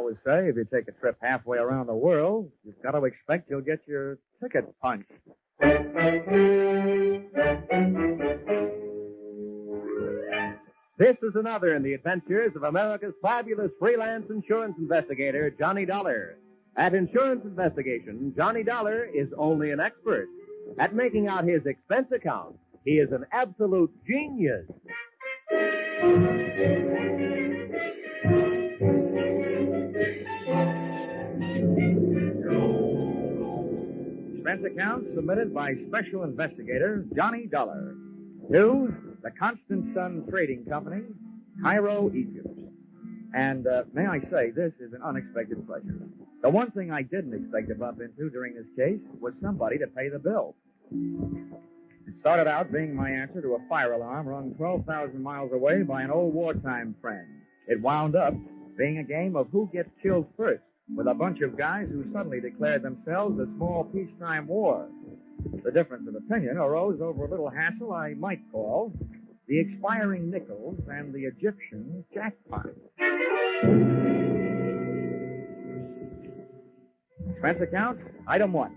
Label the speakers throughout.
Speaker 1: always say if you take a trip halfway around the world, you've got to expect you'll get your ticket punched.
Speaker 2: This is another in the adventures of America's fabulous freelance insurance investigator, Johnny Dollar. At insurance investigation, Johnny Dollar is only an expert. At making out his expense account, he is an absolute genius.
Speaker 1: Expense account submitted by Special Investigator Johnny Dollar. To the Constant Sun Trading Company, Cairo, Egypt. And may I say, this is an unexpected pleasure. The one thing I didn't expect to bump into during this case was somebody to pay the bill. It started out being my answer to a fire alarm rung 12,000 miles away by an old wartime friend. It wound up being a game of who gets killed first, with a bunch of guys who suddenly declared themselves a small peacetime war. The difference of opinion arose over a little hassle I might call the expiring nickels and the Egyptian jackpot. Expense account, item 1,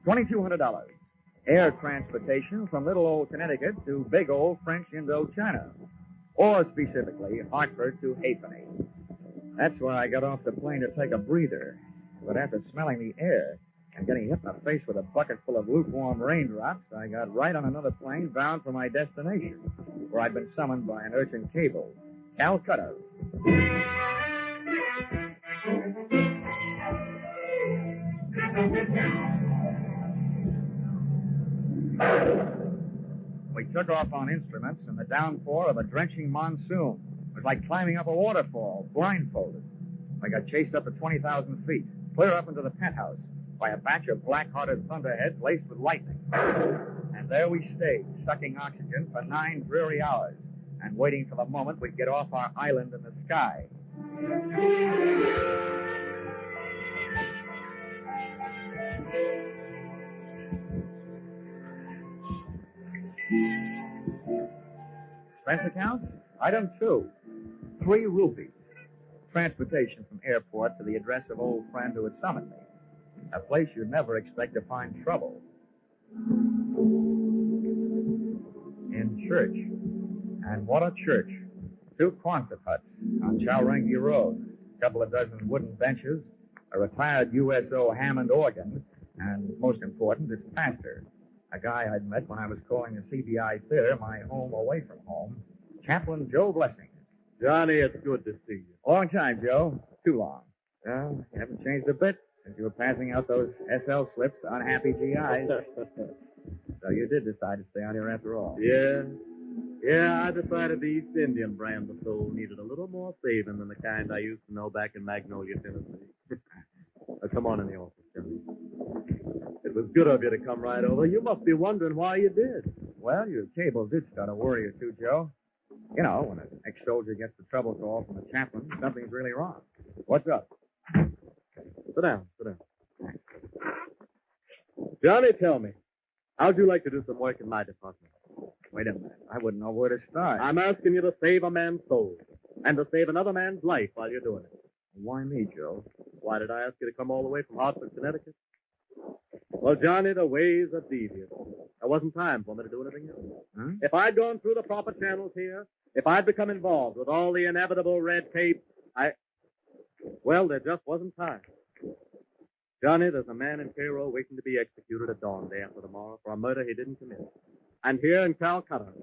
Speaker 1: $2,200. Air transportation from little old Connecticut to big old French Indochina. Or specifically, Hartford to Halfpenny. That's where I got off the plane to take a breather. But after smelling the air and getting hit in the face with a bucket full of lukewarm raindrops, I got right on another plane bound for my destination, where I'd been summoned by an urgent cable, Calcutta. We took off on instruments in the downpour of a drenching monsoon. It was like climbing up a waterfall, blindfolded. I got chased up to 20,000 feet, clear up into the penthouse, by a batch of black-hearted thunderheads laced with lightning. And there we stayed, sucking oxygen for 9 dreary hours, and waiting for the moment we'd get off our island in the sky. Expense account, item 2, 3 rupees. Transportation from airport to the address of old friend who had summoned me. A place you'd never expect to find trouble. In church. And what a church. 2 Quonset huts on Chowrangi Road. A couple of dozen wooden benches, a retired USO Hammond organ, and most important, its pastor. A guy I'd met when I was calling the CBI Theater my home away from home. Chaplain Joe Blessing.
Speaker 3: Johnny, it's good to see you.
Speaker 1: Long time, Joe. Too long. Well, you haven't changed a bit since you were passing out those SL slips to unhappy GIs. So you did decide to stay out here after all.
Speaker 3: Yeah, I decided the East Indian brand of soul needed a little more saving than the kind I used to know back in Magnolia, Tennessee. Come on in the office, Johnny. It was good of you to come right over. You must be wondering why you did.
Speaker 1: Well, your cable did start a worry or two, Joe. You know, when an ex-soldier gets the trouble call from the chaplain, something's really wrong. What's up?
Speaker 3: Sit down. Johnny, tell me, how'd you like to do some work in my department?
Speaker 1: Wait a minute. I wouldn't know where to start.
Speaker 3: I'm asking you to save a man's soul and to save another man's life while you're doing it.
Speaker 1: Why me, Joe?
Speaker 3: Why did I ask you to come all the way from Hartford, Connecticut? Well, Johnny, the ways are devious. There wasn't time for me to do anything else.
Speaker 1: Huh?
Speaker 3: If I'd gone through the proper channels here, if I'd become involved with all the inevitable red tape, well, there just wasn't time. Johnny, there's a man in Cairo waiting to be executed at dawn day after tomorrow for a murder he didn't commit. And here in Calcutta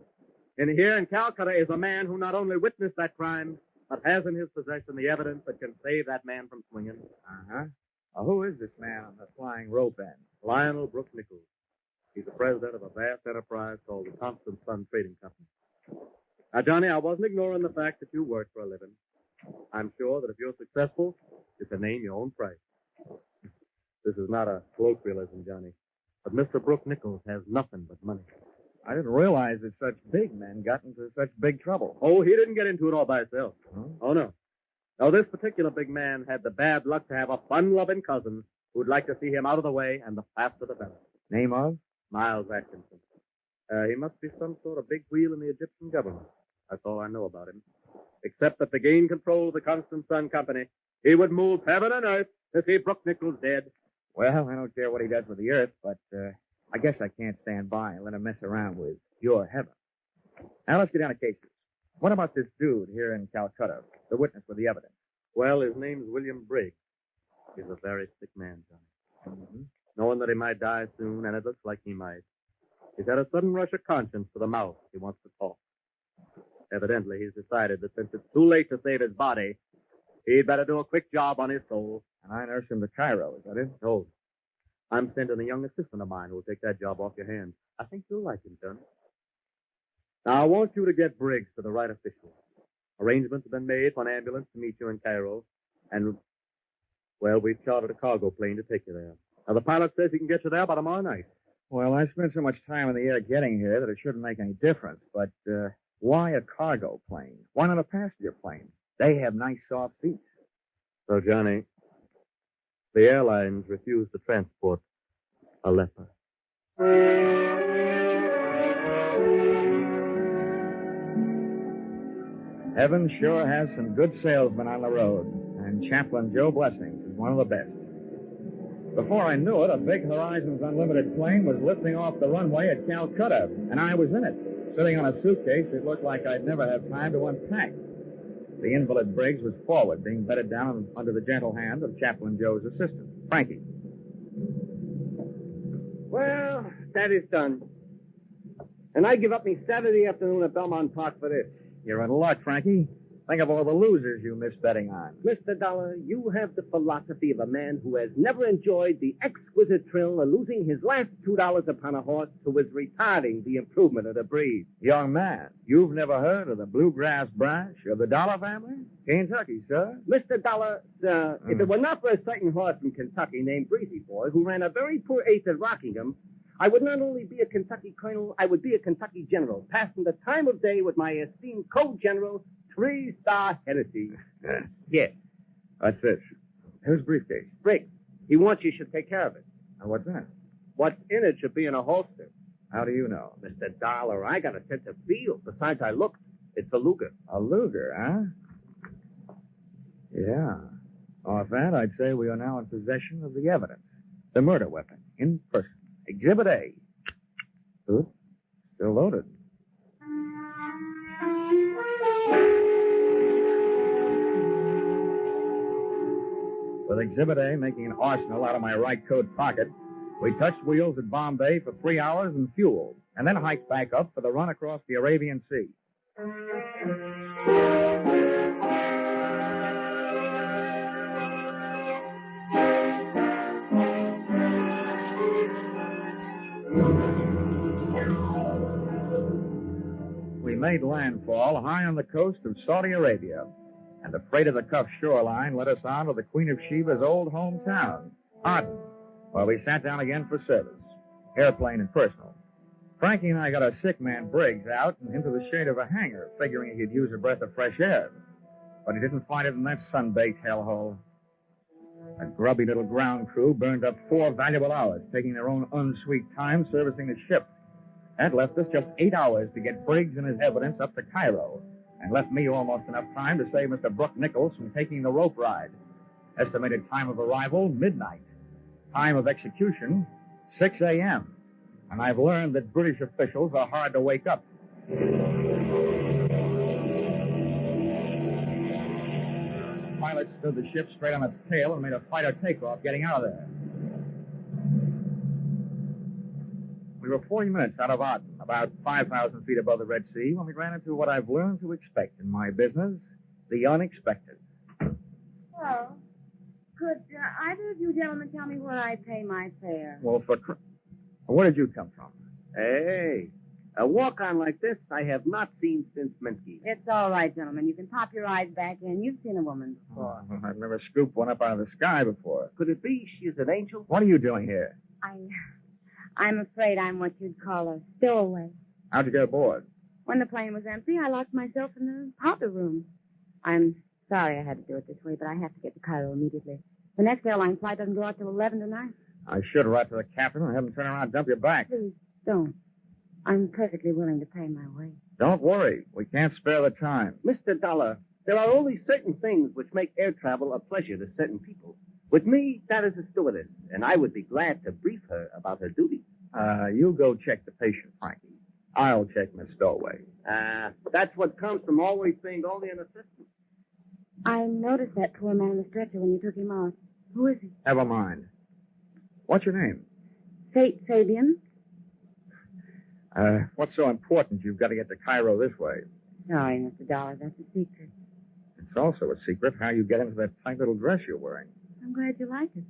Speaker 3: is a man who not only witnessed that crime, but has in his possession the evidence that can save that man from swinging.
Speaker 1: Uh-huh. Who is this man on the flying rope end?
Speaker 3: Lionel Brooke Nichols. He's the president of a vast enterprise called the Constant Sun Trading Company. Now, Johnny, I wasn't ignoring the fact that you work for a living. I'm sure that if you're successful, you can name your own price. This is not a colloquialism, Johnny, but Mr. Brooke Nichols has nothing but money.
Speaker 1: I didn't realize that such big men got into such big trouble.
Speaker 3: Oh, he didn't get into it all by himself.
Speaker 1: Huh?
Speaker 3: Oh, no. No, this particular big man had the bad luck to have a fun-loving cousin who'd like to see him out of the way, and the faster the better.
Speaker 1: Name of?
Speaker 3: Miles Atkinson. He must be some sort of big wheel in the Egyptian government. That's all I know about him. Except that to gain control of the Constant Sun Company, He would move heaven and earth to see Brook Nichols dead.
Speaker 1: Well, I don't care what he does with the earth, but I guess I can't stand by and let him mess around with your heaven. Now, let's get down to cases. What about this dude here in Calcutta, the witness with the evidence?
Speaker 3: Well, his name's William Briggs. He's a very sick man, Johnny.
Speaker 1: Mm-hmm.
Speaker 3: Knowing that he might die soon, and it looks like he might. He's had a sudden rush of conscience to the mouth. He wants to talk. Evidently, he's decided that since it's too late to save his body, he'd better do a quick job on his soul.
Speaker 1: And I nurse him to Cairo, is that it?
Speaker 3: No. I'm sending a young assistant of mine who will take that job off your hands. I think you'll like him, Johnny. Now, I want you to get Briggs to the right official. Arrangements have been made for an ambulance to meet you in Cairo. And, well, we've chartered a cargo plane to take you there. Now, the pilot says he can get you there by tomorrow night.
Speaker 1: Well, I spent so much time in the air getting here that it shouldn't make any difference. But why a cargo plane? Why not a passenger plane? They have nice soft seats.
Speaker 3: So, Johnny, the airlines refuse to transport a leper.
Speaker 1: Heaven sure has some good salesmen on the road, and Chaplain Joe Blessings is one of the best. Before I knew it, a big Horizons Unlimited plane was lifting off the runway at Calcutta, and I was in it. Sitting on a suitcase, it looked like I'd never have time to unpack. The invalid Briggs was forward, being bedded down under the gentle hand of Chaplain Joe's assistant, Frankie.
Speaker 2: Well, that is done. And I give up me Saturday afternoon at Belmont Park for this.
Speaker 1: You're in luck, Frankie. Think of all the losers you missed betting on.
Speaker 2: Mr. Dollar, you have the philosophy of a man who has never enjoyed the exquisite thrill of losing his last $2 upon a horse who is retarding the improvement of the breed.
Speaker 1: Young man, you've never heard of the bluegrass branch of the Dollar family? Kentucky, sir.
Speaker 2: Mr. Dollar, if it were not for a certain horse from Kentucky named Breezy Boy, who ran a very poor eighth at Rockingham, I would not only be a Kentucky colonel, I would be a Kentucky general, passing the time of day with my esteemed co-general, 3-star Hennessy. Yes.
Speaker 1: What's this? Whose briefcase?
Speaker 2: Briggs, he wants you should take care of it.
Speaker 1: Now, what's that?
Speaker 2: What's in it should be in a holster.
Speaker 1: How do you know?
Speaker 2: Mr. Dollar, I got a sense of feel. Besides, I looked. It's a Luger.
Speaker 1: A Luger, huh? Yeah. Off that, I'd say we are now in possession of the evidence. The murder weapon, in person. Exhibit A. Oops, still loaded. With Exhibit A making an arsenal out of my right coat pocket, we touched wheels at Bombay for 3 hours and fuel, and then hiked back up for the run across the Arabian Sea. We made landfall high on the coast of Saudi Arabia, and the freight of the Cuff shoreline led us on to the Queen of Sheba's old hometown, Aden, where we sat down again for service, airplane and personal. Frankie and I got our sick man Briggs out and into the shade of a hangar, figuring he could use a breath of fresh air. But he didn't find it in that sun-baked hellhole. A grubby little ground crew burned up 4 valuable hours, taking their own unsweet time servicing the ship. That left us just 8 hours to get Briggs and his evidence up to Cairo, and left me almost enough time to save Mr. Brook Nichols from taking the rope ride. Estimated time of arrival, midnight. Time of execution, 6 a.m. And I've learned that British officials are hard to wake up. Pilot stood the ship straight on its tail and made a fighter takeoff getting out of there. We were 40 minutes out of Aden, about 5,000 feet above the Red Sea, when we ran into what I've learned to expect in my business, the unexpected.
Speaker 4: Well, could either of you gentlemen tell me where I pay my fare?
Speaker 1: Well, where did you come from?
Speaker 2: Hey, a walk-on like this I have not seen since Minsky.
Speaker 4: It's all right, gentlemen. You can pop your eyes back in. You've seen a woman before.
Speaker 1: Oh, I've never scooped one up out of the sky before.
Speaker 2: Could it be she's an angel?
Speaker 1: What are you doing here?
Speaker 4: I'm afraid I'm what you'd call a stowaway.
Speaker 1: How'd you get aboard?
Speaker 4: When the plane was empty, I locked myself in the powder room. I'm sorry I had to do it this way, but I have to get to Cairo immediately. The next airline flight doesn't go out till 11 tonight.
Speaker 1: I should write to the captain and have him turn around and dump you back.
Speaker 4: Please, don't. I'm perfectly willing to pay my way.
Speaker 1: Don't worry. We can't spare the time.
Speaker 2: Mr. Dollar, There are only certain things which make air travel a pleasure to certain people. With me, that is a stewardess, and I would be glad to brief her about her duties.
Speaker 1: You go check the patient, Frankie. I'll check Miss Stowaway.
Speaker 2: That's what comes from always being only an assistant.
Speaker 4: I noticed that poor man on the stretcher when you took him out. Who is he?
Speaker 1: Never mind. What's your name?
Speaker 4: Fate Fabian.
Speaker 1: What's so important you've got to get to Cairo this way?
Speaker 4: Sorry, Mr. Dollar, that's a secret.
Speaker 1: It's also a secret how you get into that tight little dress you're wearing.
Speaker 4: I'm glad you like it.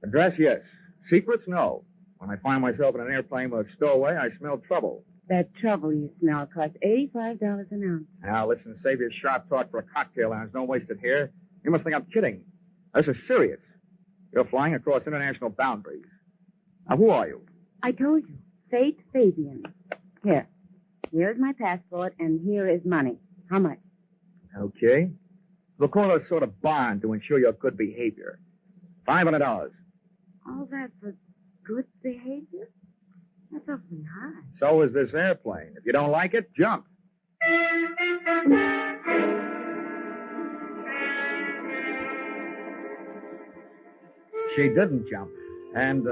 Speaker 1: The dress, yes. Secrets, no. When I find myself in an airplane with a stowaway, I smell trouble.
Speaker 4: That trouble you smell costs $85 an ounce.
Speaker 1: Now, listen, save your sharp talk for a cocktail lounge. Don't waste it here. You must think I'm kidding. This is serious. You're flying across international boundaries. Now, who are you?
Speaker 4: I told you. Fate Fabian. Here. Here's my passport, and here is money. How much?
Speaker 1: Okay. We'll call it a sort of bond to ensure your good behavior. $500.
Speaker 4: All that for good behavior? That's awfully high.
Speaker 1: So is this airplane. If you don't like it, jump. She didn't jump. And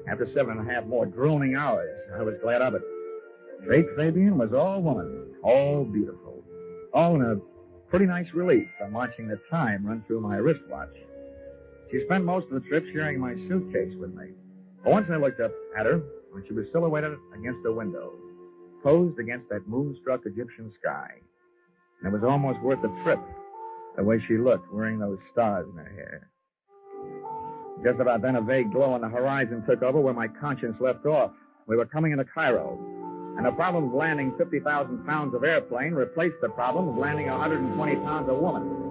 Speaker 1: after 7.5 more droning hours, I was glad of it. Fate Fabian was all woman, all beautiful, all in a pretty nice relief from watching the time run through my wristwatch. She spent most of the trip sharing my suitcase with me. But once I looked up at her, when she was silhouetted against a window, posed against that moonstruck Egyptian sky. And it was almost worth the trip, the way she looked, wearing those stars in her hair. Just about then, a vague glow on the horizon took over where my conscience left off. We were coming into Cairo, and the problem of landing 50,000 pounds of airplane replaced the problem of landing 120 pounds of woman.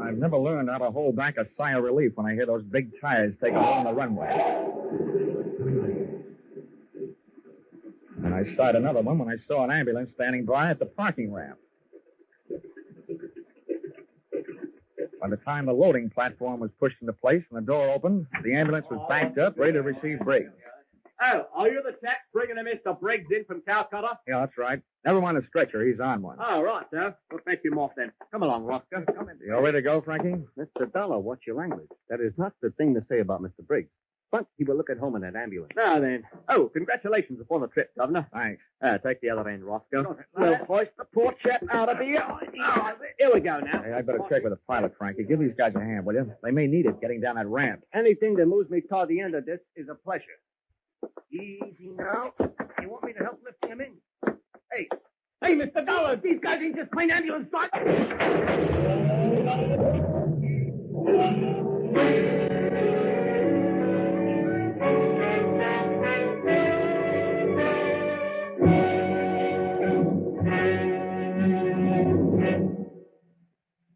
Speaker 1: I've never learned how to hold back a sigh of relief when I hear those big tires take a hole in the runway. And I sighed another one when I saw an ambulance standing by at the parking ramp. By the time the loading platform was pushed into place and the door opened, the ambulance was backed up, ready to receive Briggs.
Speaker 3: Oh, are you the chap bringing a Mr. Briggs in from Calcutta?
Speaker 1: Yeah, that's right. Never mind the stretcher. He's on one.
Speaker 3: Oh, right, sir. We'll fetch him off then. Come along, Roscoe. Come in.
Speaker 1: You all ready to go, Frankie?
Speaker 2: Mr. Dollar, watch your language. That is not the thing to say about Mr. Briggs. But he will look at home in that ambulance.
Speaker 3: Now then. Oh, congratulations upon the trip, Governor.
Speaker 1: Thanks.
Speaker 3: Take the other end, Roscoe. We'll hoist the poor chap out of here. Oh, here we go now.
Speaker 1: Hey, I better check with the pilot, Frankie. Give these guys a hand, will you? They may need it getting down that ramp.
Speaker 2: Anything that moves me toward the end of this is a pleasure. Easy now. You want me to help lift him in? Hey, Mr. Dollar, these guys ain't just plain ambulance drivers.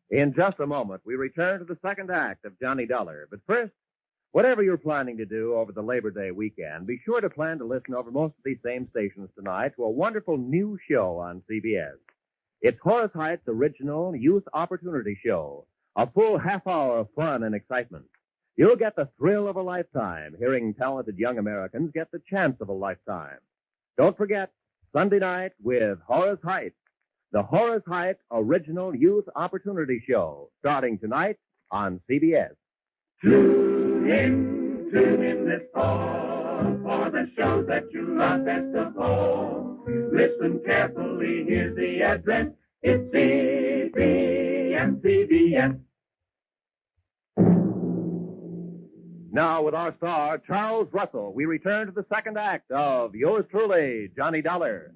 Speaker 2: In just a moment, we return to the second act of Johnny Dollar. But first, whatever you're planning to do over the Labor Day weekend, be sure to plan to listen over most of these same stations tonight to a wonderful new show on CBS. It's Horace Height's original Youth Opportunity Show, a full half hour of fun and excitement. You'll get the thrill of a lifetime hearing talented young Americans get the chance of a lifetime. Don't forget, Sunday night with Horace Height, the Horace Height Original Youth Opportunity Show, starting tonight on CBS.
Speaker 5: Tune in this fall for the shows that you love best of all. Listen carefully, here's the address. It's CBS.
Speaker 2: Now, with our star, Charles Russell, we return to the second act of yours truly, Johnny Dollar.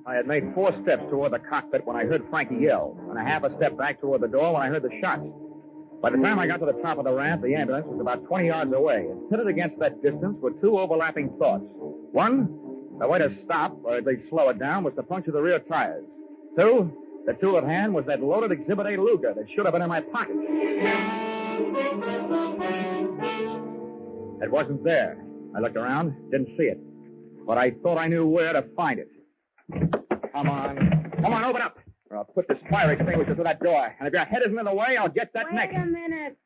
Speaker 1: I had made 4 steps toward the cockpit when I heard Frankie yell, and a half a step back toward the door when I heard the shots. By the time I got to the top of the ramp, the ambulance was about 20 yards away, and pitted against that distance were 2 overlapping thoughts. One, the way to stop, or at least slow it down, was to puncture the rear tires. 2, the tool at hand was that loaded Exhibit A Luger that should have been in my pocket. It wasn't there. I looked around, didn't see it. But I thought I knew where to find it. Come on. Come on, open up. Or I'll put this fire extinguisher to that door. And if your head isn't in the way, I'll get that neck.
Speaker 4: Wait a minute.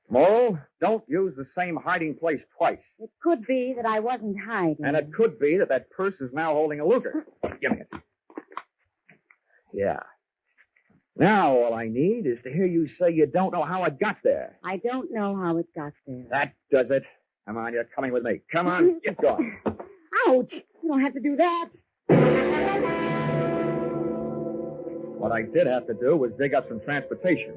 Speaker 1: Mole, don't use the same hiding place twice.
Speaker 4: It could be that I wasn't hiding.
Speaker 1: And it could be that purse is now holding a Luger. Give me it. Yeah. Now all I need is to hear you say you don't know how it got there.
Speaker 4: I don't know how it got there.
Speaker 1: That does it. Come on, you're coming with me. Come on, get going.
Speaker 4: Ouch! You don't have to do that.
Speaker 1: What I did have to do was dig up some transportation.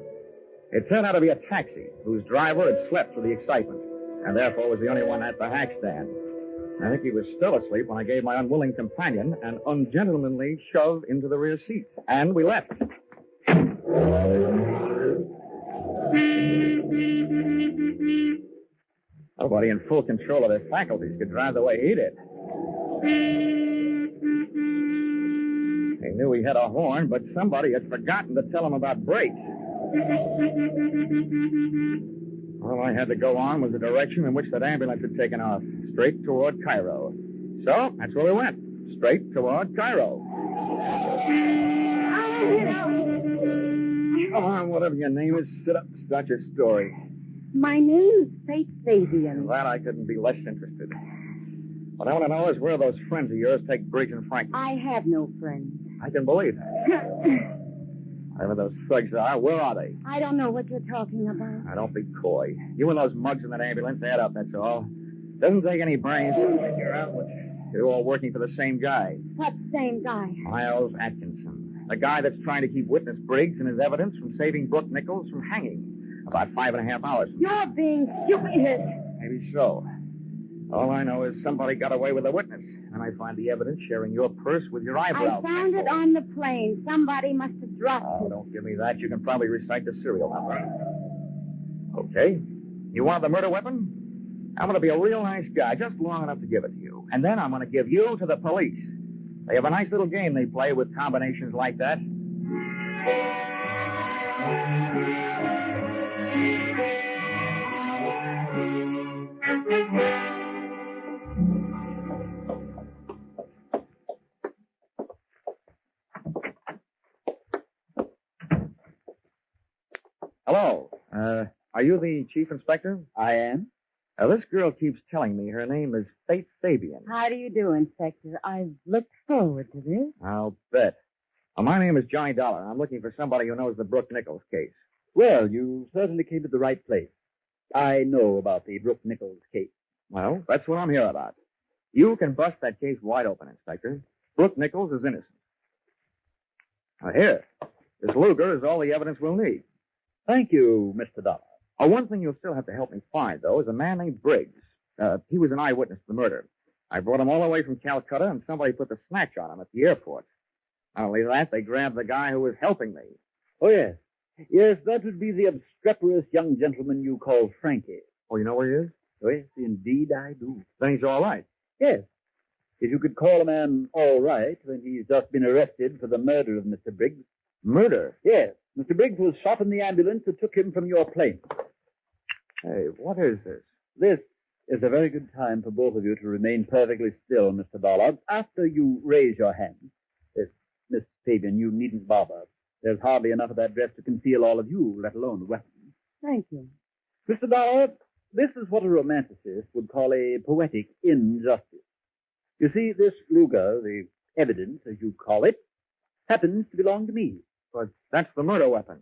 Speaker 1: It turned out to be a taxi whose driver had slept through the excitement and therefore was the only one at the hack stand. I think he was still asleep when I gave my unwilling companion an ungentlemanly shove into the rear seat. And we left. Nobody in full control of their faculties could drive the way he did. He knew he had a horn, but somebody had forgotten to tell him about brakes. All I had to go on was the direction in which that ambulance had taken off, straight toward Cairo. So, that's where we went, straight toward Cairo. Come on, whatever your name is, sit up and start your story.
Speaker 4: My name's Faith Fabian.
Speaker 1: Glad I couldn't be less interested. What I want to know is where those friends of yours take Briggs and Franklin.
Speaker 4: I have no friends.
Speaker 1: I can believe that. Whatever those thugs are, where are they?
Speaker 4: I don't know what you're talking about.
Speaker 1: Now, don't be coy. You and those mugs in that ambulance add up, that's all. Doesn't take any brains to figure out what you're all working for the same guy.
Speaker 4: What same guy?
Speaker 1: Miles Atkinson. The guy that's trying to keep witness Briggs and his evidence from saving Brooke Nichols from hanging about 5.5 hours from now.
Speaker 4: You're being stupid.
Speaker 1: Maybe so. All I know is somebody got away with a witness, and I find the evidence sharing your purse with your eyebrow.
Speaker 4: I found it on the plane. Somebody must have dropped
Speaker 1: Oh,
Speaker 4: it.
Speaker 1: don't give me that. You can probably recite the serial number. Okay. You want the murder weapon? I'm going to be a real nice guy, just long enough to give it to you. And then I'm going to give you to the police. They have a nice little game they play with combinations like that. Hello. Are you the chief inspector?
Speaker 6: I am.
Speaker 1: This girl keeps telling me her name is Faith Fabian.
Speaker 4: How do you do, Inspector? I've looked forward to this.
Speaker 1: I'll bet. Well, my name is Johnny Dollar. I'm looking for somebody who knows the Brooke Nichols case.
Speaker 6: Well, you certainly came to the right place. I know about the Brooke Nichols case.
Speaker 1: Well, that's what I'm here about. You can bust that case wide open, Inspector. Brooke Nichols is innocent. Now, here. This Luger is all the evidence we'll need.
Speaker 6: Thank you, Mr. Dollar.
Speaker 1: One thing you'll still have to help me find, though, is a man named Briggs. He was an eyewitness to the murder. I brought him all the way from Calcutta, and somebody put the snatch on him at the airport. Not only that, they grabbed the guy who was helping me.
Speaker 6: Oh, yes. Yes, that would be the obstreperous young gentleman you call Frankie.
Speaker 1: Oh, you know where he is?
Speaker 6: Oh, yes, indeed I do.
Speaker 1: Then he's all right.
Speaker 6: Yes. If you could call a man all right when he's just been arrested for the murder of Mr. Briggs.
Speaker 1: Murder?
Speaker 6: Yes. Mr. Briggs was shot in the ambulance that took him from your plane.
Speaker 1: Hey, what is this?
Speaker 6: This is a very good time for both of you to remain perfectly still, Mr. Dollar. After you raise your hand, Miss Fabian, you needn't bother. There's hardly enough of that dress to conceal all of you, let alone the weapon.
Speaker 4: Thank you.
Speaker 6: Mr. Dollar, this is what a romanticist would call a poetic injustice. You see, this Luger, the evidence, as you call it, happens to belong to me.
Speaker 1: But that's the murder weapon.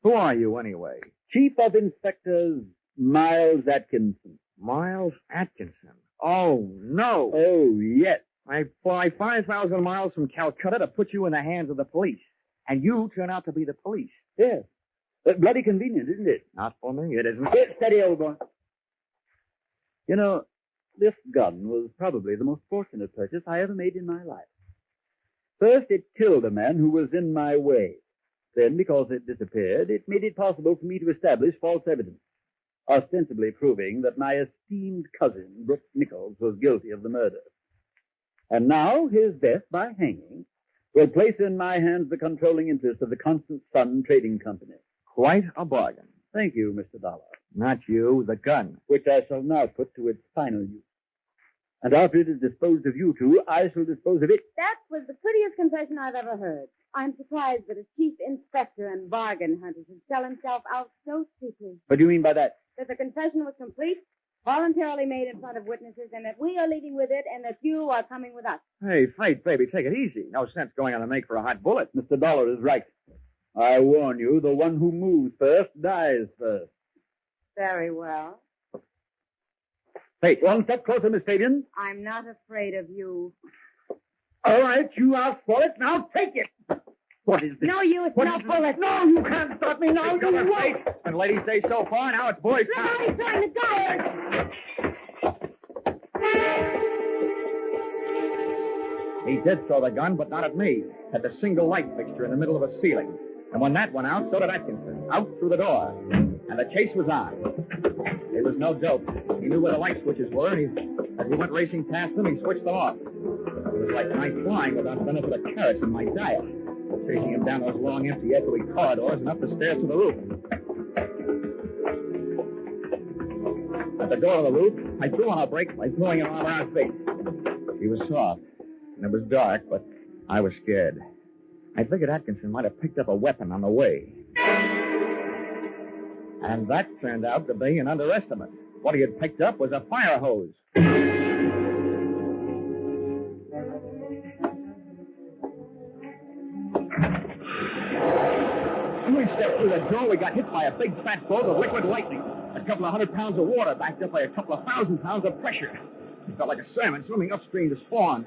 Speaker 1: Who are you, anyway?
Speaker 6: Chief of Inspectors Miles Atkinson.
Speaker 1: Miles Atkinson. Oh, no.
Speaker 6: Oh, yes.
Speaker 1: I fly 5,000 miles from Calcutta to put you in the hands of the police. And you turn out to be the police.
Speaker 6: Yes. But bloody convenient, isn't it?
Speaker 1: Not for me, it isn't.
Speaker 6: Get steady, old boy. You know, this gun was probably the most fortunate purchase I ever made in my life. First, it killed a man who was in my way. Then, because it disappeared, it made it possible for me to establish false evidence, ostensibly proving that my esteemed cousin, Brooke Nichols, was guilty of the murder. And now, his death by hanging will place in my hands the controlling interest of the Constant Sun Trading Company.
Speaker 1: Quite a bargain.
Speaker 6: Thank you, Mr. Dollar.
Speaker 1: Not you, the gun.
Speaker 6: Which I shall now put to its final use. And after it has disposed of you two, I shall dispose of it.
Speaker 4: That was the prettiest confession I've ever heard. I'm surprised that a chief inspector and bargain hunter should sell himself out so cheaply.
Speaker 6: What do you mean by that?
Speaker 4: That the confession was complete, voluntarily made in front of witnesses, and that we are leaving with it, and that you are coming with us.
Speaker 1: Hey, Faith, baby, take it easy. No sense going on a make for a hot bullet.
Speaker 6: Mr. Dollar is right. I warn you, the one who moves first dies first.
Speaker 4: Very well.
Speaker 6: Faith, one step closer, Miss Fabian.
Speaker 4: I'm not afraid of you.
Speaker 6: All right, you asked for it. Now take it. What is this?
Speaker 4: No use,
Speaker 6: What
Speaker 4: no
Speaker 6: is this?
Speaker 4: bullet.
Speaker 6: No, you can't stop me now. You won't.
Speaker 1: And ladies say so far, now it's boys' time.
Speaker 4: Somebody's trying to die.
Speaker 1: He did throw the gun, but not at me. At the single light fixture in the middle of a ceiling. And when that went out, so did Atkinson. Out through the door. And the chase was on. It was no joke. He knew where the light switches were, and as he went racing past them, he switched them off. It was like night flying without the benefit of carrots in my diet. Chasing him down those long, empty, echoey corridors and up the stairs to the roof. At the door of the roof, I threw on a brake by throwing him all around his face. He was soft, and it was dark, but I was scared. I figured Atkinson might have picked up a weapon on the way. And that turned out to be an underestimate. What he had picked up was a fire hose. When we stepped through the door, we got hit by a big fat bolt of liquid lightning. A couple of 100 pounds of water backed up by a couple of 1,000 pounds of pressure. It felt like a salmon swimming upstream to spawn.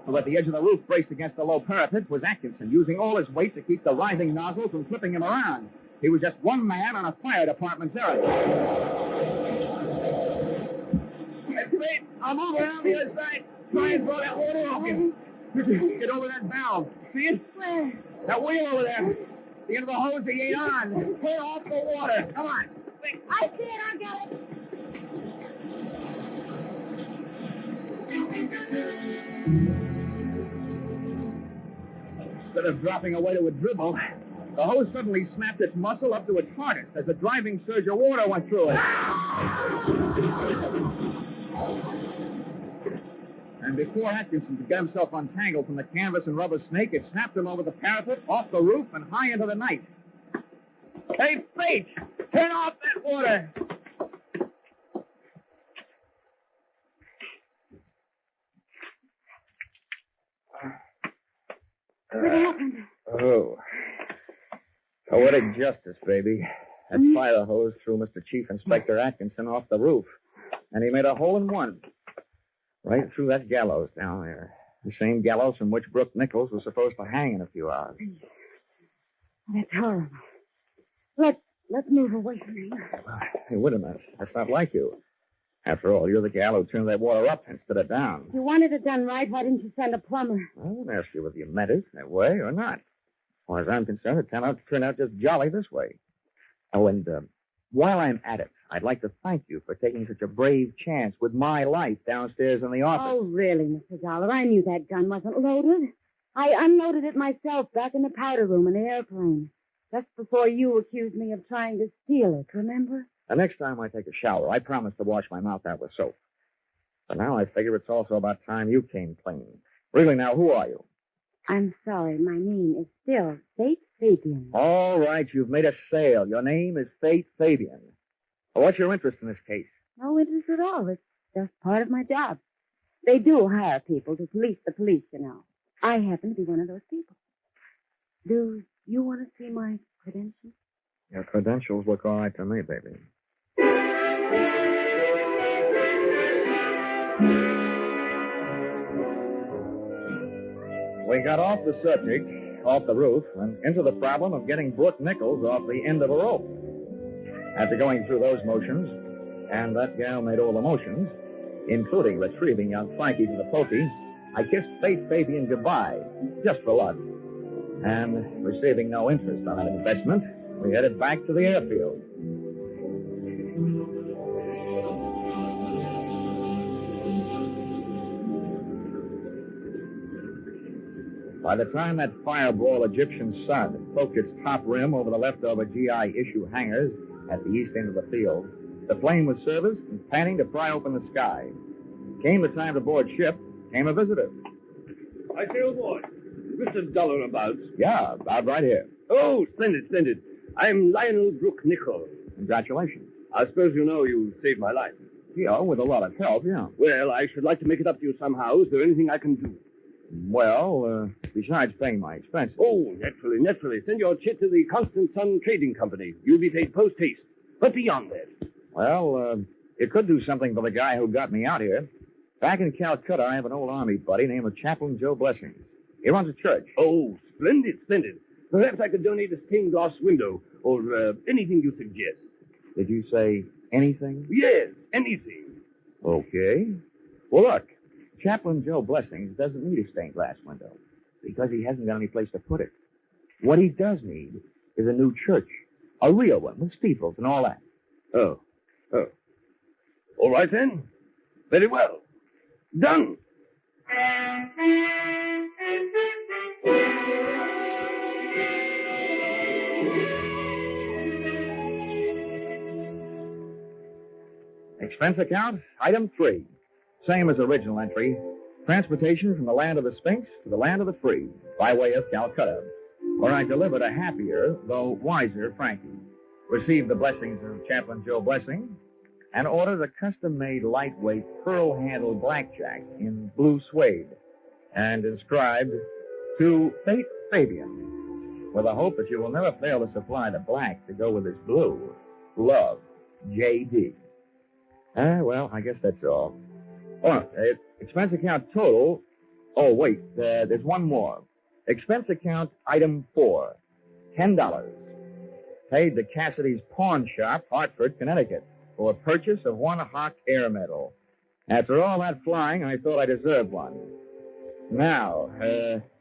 Speaker 1: Well, at the edge of the roof, braced against the low parapet, was Atkinson, using all his weight to keep the writhing nozzle from flipping him around. He was just one man on a fire department's errand. Hey, wait, I'll move around the other side. Try and throw that water off him. Get over that valve. See it?
Speaker 4: Where?
Speaker 1: That wheel over there. The end of the hose he ain't on. Turn off the water. Come on. Quick.
Speaker 4: I see it. I got it.
Speaker 1: Instead of dropping away to a dribble, the hose suddenly snapped its muscle up to its hardest as a driving surge of water went through it. And before Atkinson could get himself untangled from the canvas and rubber snake, it snapped him over the parapet, off the roof, and high into the night. Hey, Fate! Turn off that water!
Speaker 4: What happened?
Speaker 1: Oh. Poetic justice, baby. That fire hose threw Mr. Chief Inspector Atkinson off the roof. And he made a hole in one. Right through that gallows down there. The same gallows from which Brooke Nichols was supposed to hang in a few hours.
Speaker 4: That's horrible. Let's move away from here.
Speaker 1: Hey, wait a minute. That's not like you. After all, you're the gal who turned that water up instead of down.
Speaker 4: If you wanted it done right, why didn't you send a plumber?
Speaker 1: I won't ask you whether you meant it that way or not. As far as I'm concerned, it turned out just jolly this way. Oh, and while I'm at it, I'd like to thank you for taking such a brave chance with my life downstairs in the office.
Speaker 4: Oh, really, Mr. Dollar? I knew that gun wasn't loaded. I unloaded it myself back in the powder room in the airplane. Just before you accused me of trying to steal it, remember?
Speaker 1: The next time I take a shower, I promise to wash my mouth out with soap. But now I figure it's also about time you came clean. Really, now, who are you?
Speaker 4: I'm sorry, my name is still Fate Fabian.
Speaker 1: All right, you've made a sale. Your name is Fate Fabian. Well, what's your interest in this case?
Speaker 4: No interest at all. It's just part of my job. They do hire people to police the police, you know. I happen to be one of those people. Do you want to see my credentials?
Speaker 1: Your credentials look all right to me, baby. We got off the subject, off the roof, and into the problem of getting Brooke Nichols off the end of a rope. After going through those motions, and that gal made all the motions, including retrieving young Frankie to the pokey, I kissed Fate Fabian goodbye, just for luck. And receiving no interest on that investment, we headed back to the airfield. By the time that fireball Egyptian sun poked its top rim over the leftover GI issue hangars, at the east end of the field. The plane was serviced and panning to pry open the sky. Came the time to board ship, came a visitor.
Speaker 7: I say, old boy, Mr. Dollar about.
Speaker 1: Yeah, about right here.
Speaker 7: Oh, splendid, splendid. I'm Lionel Brooke Nichol.
Speaker 1: Congratulations.
Speaker 7: I suppose you know you saved my life.
Speaker 1: Yeah, with a lot of help, yeah.
Speaker 7: Well, I should like to make it up to you somehow. Is there anything I can do?
Speaker 1: Well, besides paying my expenses.
Speaker 7: Oh, naturally, naturally. Send your chit to the Constant Sun Trading Company. You'll be paid post-haste. But beyond that.
Speaker 1: Well, it could do something for the guy who got me out here. Back in Calcutta, I have an old army buddy named Chaplain Joe Blessing. He runs a church.
Speaker 7: Oh, splendid, splendid. Perhaps I could donate a stained glass window or anything you suggest.
Speaker 1: Did you say anything?
Speaker 7: Yes, anything.
Speaker 1: Okay. Well, look, Chaplain Joe Blessings doesn't need a stained glass window because he hasn't got any place to put it. What he does need is a new church, a real one with steeples and all that.
Speaker 7: Oh. All right, then. Very well. Done.
Speaker 1: Expense account, item 3. Same as original entry. Transportation from the land of the Sphinx to the land of the free by way of Calcutta, where I delivered a happier, though wiser, Frankie. Received the blessings of Chaplain Joe Blessing and ordered a custom-made lightweight pearl-handled blackjack in blue suede and inscribed to Fate Fabian, with the hope that you will never fail to supply the black to go with this blue. Love, J.D. Well, I guess that's all. Oh, expense account total. Oh, wait, there's one more. Expense account item 4, $10. Paid to Cassidy's Pawn Shop, Hartford, Connecticut, for purchase of one Hawk Air Medal. After all that flying, I thought I deserved one. Now,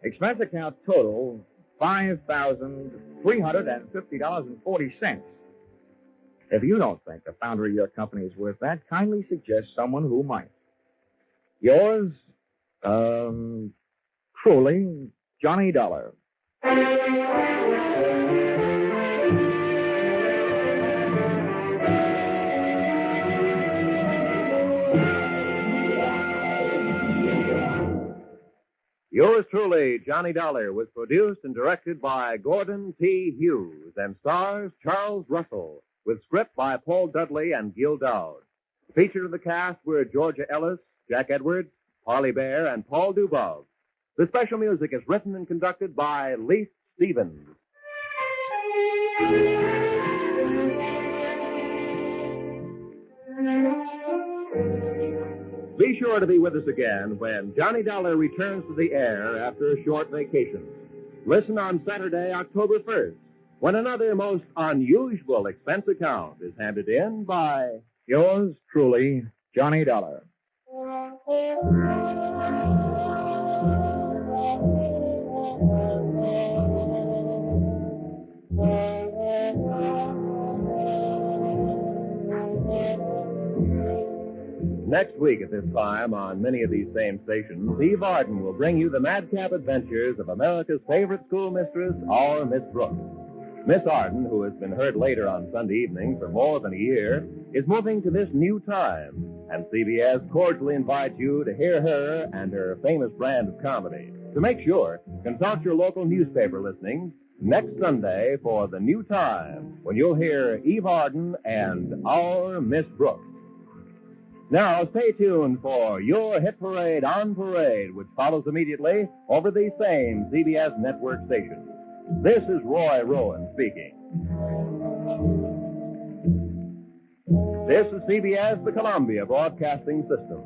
Speaker 1: expense account total, $5,350.40. If you don't think the founder of your company is worth that, kindly suggest someone who might. Yours, truly, Johnny Dollar.
Speaker 2: Yours truly, Johnny Dollar, was produced and directed by Gordon T. Hughes and stars Charles Russell, with script by Paul Dudley and Gil Dowd. Featured in the cast were Georgia Ellis, Jack Edwards, Harley Bear, and Paul Dubov. The special music is written and conducted by Leith Stevens. Be sure to be with us again when Johnny Dollar returns to the air after a short vacation. Listen on Saturday, October 1st, when another most unusual expense account is handed in by
Speaker 1: Yours truly, Johnny Dollar.
Speaker 2: Next week at this time, on many of these same stations, Eve Arden will bring you the madcap adventures of America's favorite schoolmistress, our Miss Brooks. Miss Arden, who has been heard later on Sunday evening for more than a year, is moving to this new time, and CBS cordially invites you to hear her and her famous brand of comedy. To make sure, consult your local newspaper listings next Sunday for the new time, when you'll hear Eve Arden and our Miss Brooks. Now, stay tuned for Your Hit Parade on Parade, which follows immediately over these same CBS network stations. This is Roy Rowan speaking. This is CBS, the Columbia Broadcasting System.